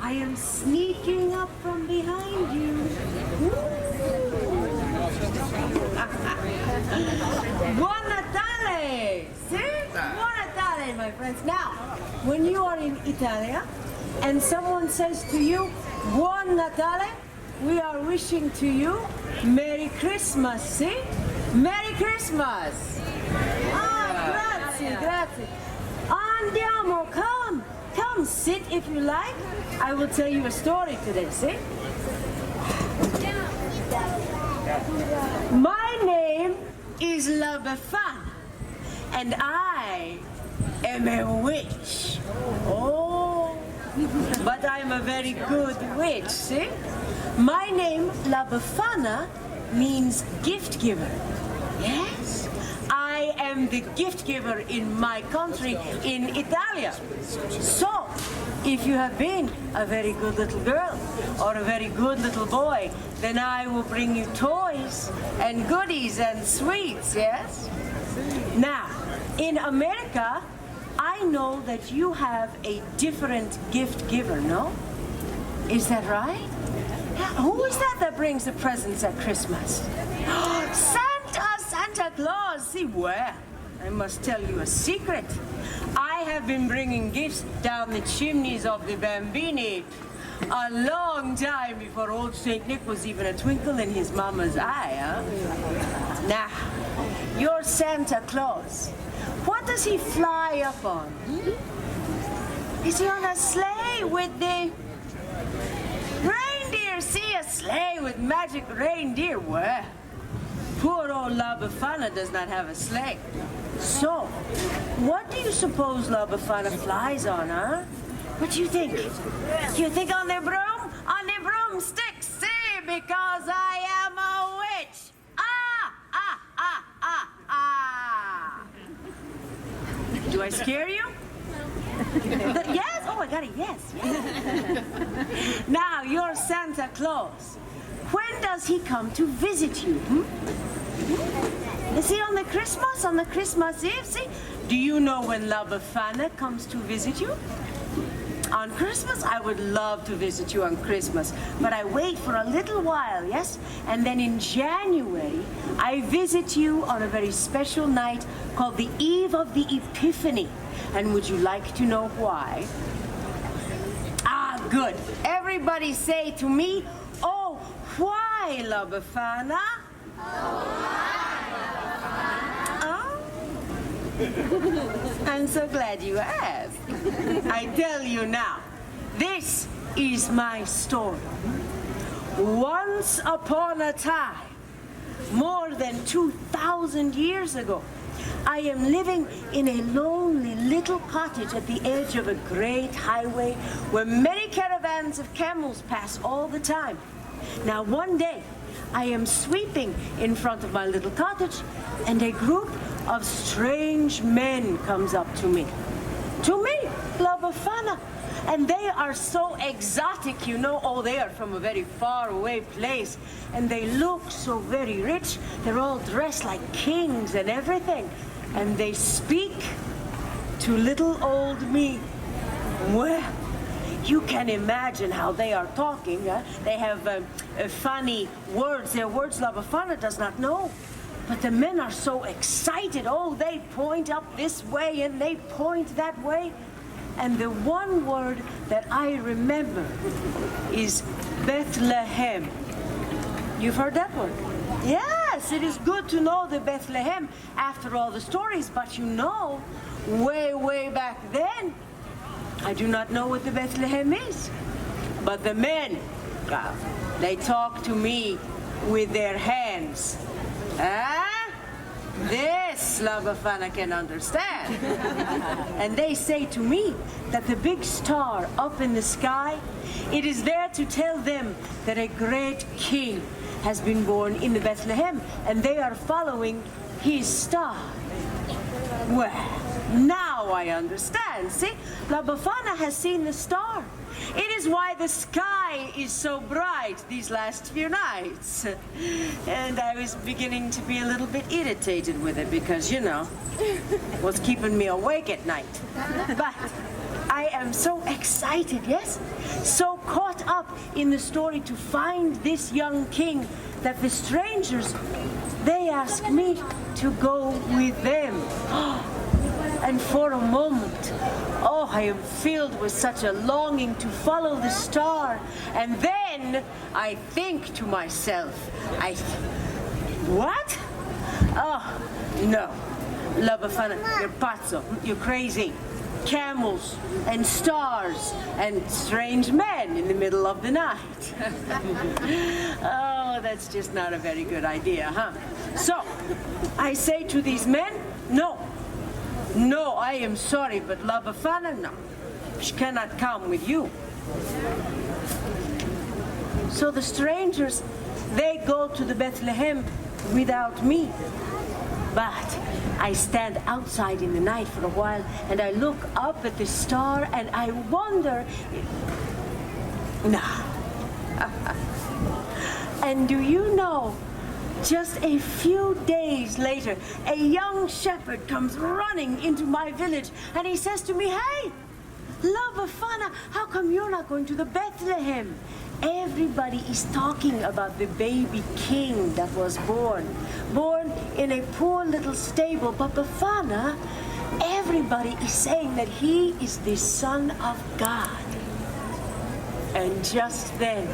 I am sneaking up from behind you. Buon Natale! See? Buon Natale, my friends. Now, when you are in Italia and someone says to you, Buon Natale, we are wishing to you Merry Christmas, see? Merry Christmas! Grazie, grazie. Andiamo, come. Come, sit if you like. I will tell you a story today, see? My name is La Befana, and I am a witch. Oh, but I'm a very good witch, see? My name, La Befana, means gift giver. Yes, I am the gift giver in my country, in Italia. So, if you have been a very good little girl or a very good little boy, then I will bring you toys and goodies and sweets, yes? Now, in America, I know that you have a different gift giver, no? Is that right? Who is that brings the presents at Christmas? Santa Claus! See, well, I must tell you a secret. I have been bringing gifts down the chimneys of the Bambini a long time before old St. Nick was even a twinkle in his mama's eye, huh? Now, your Santa Claus, what does he fly up on? Is he on a sleigh with the reindeer? See, a sleigh with magic reindeer? Well, poor old La Befana does not have a sleigh. So, what do you suppose La Befana flies on, huh? What do you think? Do you think on the broom? On the broomstick, see, because I am a witch. Do I scare you? Yes? Oh, I got it, yes. Now, your Santa Claus, when does he come to visit you? Is he on the Christmas Eve? See? Do you know when La Befana comes to visit you? On Christmas? I would love to visit you on Christmas, but I wait for a little while, yes? And then in January, I visit you on a very special night called the Eve of the Epiphany. And would you like to know why? Ah, good. Everybody say to me, oh, why, La Befana? I'm so glad you asked. I tell you now, this is my story. Once upon a time, more than 2,000 years ago, I am living in a lonely little cottage at the edge of a great highway where many caravans of camels pass all the time. Now, one day, I am sweeping in front of my little cottage, and a group of strange men comes up to me. To me, La Befana. And they are so exotic, you know. Oh, they are from a very far away place. And they look so very rich. They're all dressed like kings and everything. And they speak to little old me. Well, you can imagine how they are talking. They have funny words. They're words La Befana does not know. But the men are so excited. Oh, they point up this way and they point that way. And the one word that I remember is Bethlehem. You've heard that word? Yes, it is good to know the Bethlehem after all the stories. But you know, way, way back then, I do not know what the Bethlehem is. But the men, they talk to me with their hands. This La Befana can understand. And they say to me that the big star up in the sky, it is there to tell them that a great king has been born in the Bethlehem, and they are following his star. Well, now I understand. See, La Befana has seen the star. It is why the sky is so bright these last few nights. And I was beginning to be a little bit irritated with it because, you know, it was keeping me awake at night. But I am am so excited, yes? So caught up in the story to find this young king that the strangers, they ask me to go with them. And for a moment, oh, I am filled with such a longing to follow the star. And then I think to myself, what? Oh, no. La Befana, you're pazzo, you're crazy. Camels and stars and strange men in the middle of the night. Oh, that's just not a very good idea, huh? So, I say to these men, no, I am sorry, but La Befana, no, she cannot come with you. So the strangers, they go to the Bethlehem without me. But I stand outside in the night for a while and I look up at the star and I wonder, nah. And do you know, just a few days later, a young shepherd comes running into my village and he says to me, hey, La Befana, how come you're not going to the Bethlehem? Everybody is talking about the baby king that was born in a poor little stable. But Befana, everybody is saying that he is the Son of God. And just then,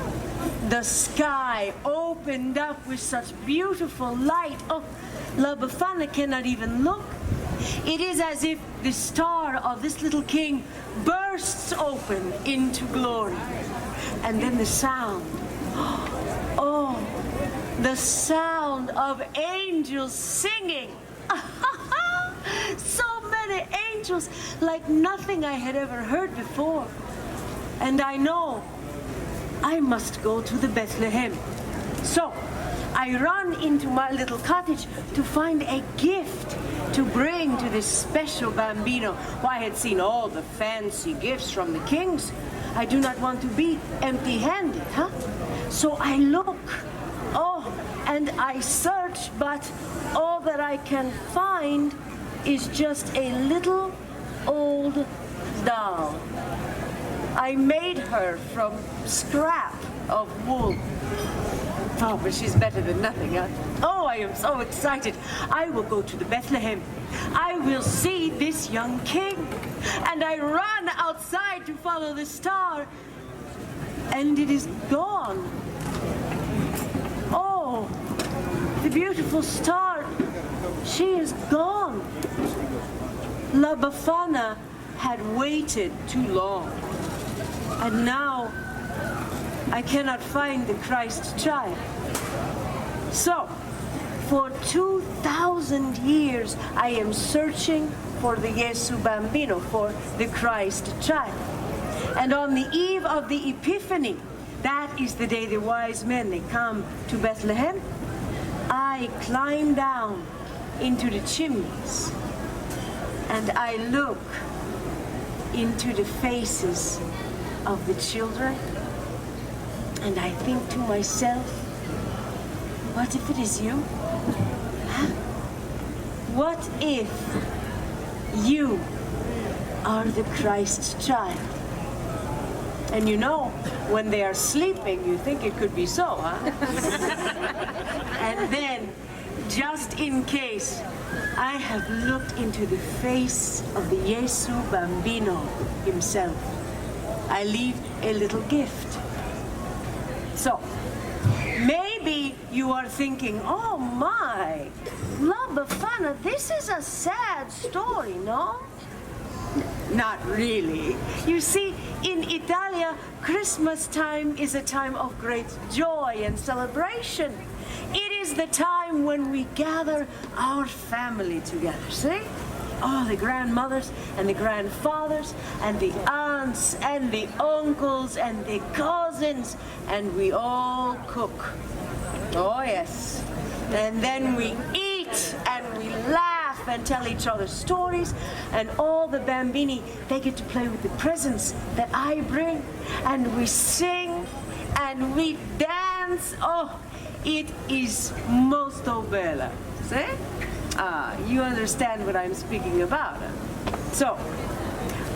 the sky opened up with such beautiful light. Oh, La Befana cannot even look. It is as if the star of this little king bursts open into glory. And then the sound, oh, the sound of angels singing. So many angels, like nothing I had ever heard before. And I know I must go to the Bethlehem. So I run into my little cottage to find a gift to bring to this special bambino. Well, I had seen all the fancy gifts from the kings. I do not want to be empty-handed, huh? So I look, oh, and I search, but all that I can find is just a little old doll. I made her from scrap of wool. Oh, but she's better than nothing, huh? Oh, I am so excited. I will go to the Bethlehem. I will see this young king. And I run outside to follow the star. And it is gone. Oh, the beautiful star. She is gone. La Befana had waited too long. And now I cannot find the Christ child. So, for 2,000 years, I am searching for the Jesu Bambino, for the Christ child. And on the eve of the Epiphany, that is the day the wise men, they come to Bethlehem, I climb down into the chimneys and I look into the faces of the children, and I think to myself, what if it is you? Huh? What if you are the Christ child? And you know, when they are sleeping, you think it could be so, huh? And then, just in case, I have looked into the face of the Jesu Bambino himself. I leave a little gift. So, maybe you are thinking, oh my, La Befana, this is a sad story, no? Not really. You see, in Italia, Christmas time is a time of great joy and celebration. It is the time when we gather our family together, see? Oh, the grandmothers and the grandfathers and the aunts and the uncles and the cousins, and we all cook. Oh, yes. And then we eat and we laugh and tell each other stories, and all the bambini, they get to play with the presents that I bring, and we sing and we dance. Oh, it is molto bella. See? You understand what I'm speaking about. So,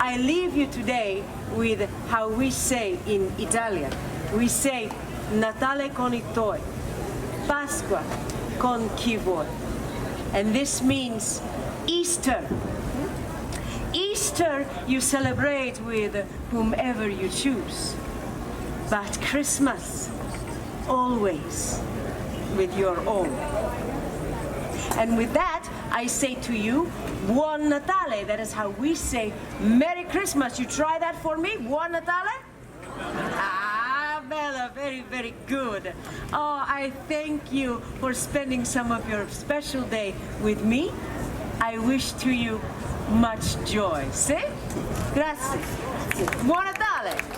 I leave you today with how we say in Italian. We say Natale con i tuoi, Pasqua con chi vuoi. And this means Easter. Easter you celebrate with whomever you choose. But Christmas, always with your own. And with that, I say to you, Buon Natale. That is how we say Merry Christmas. You try that for me? Buon Natale? Ah, Bella, very, very good. Oh, I thank you for spending some of your special day with me. I wish to you much joy. See? Grazie. Buon Natale.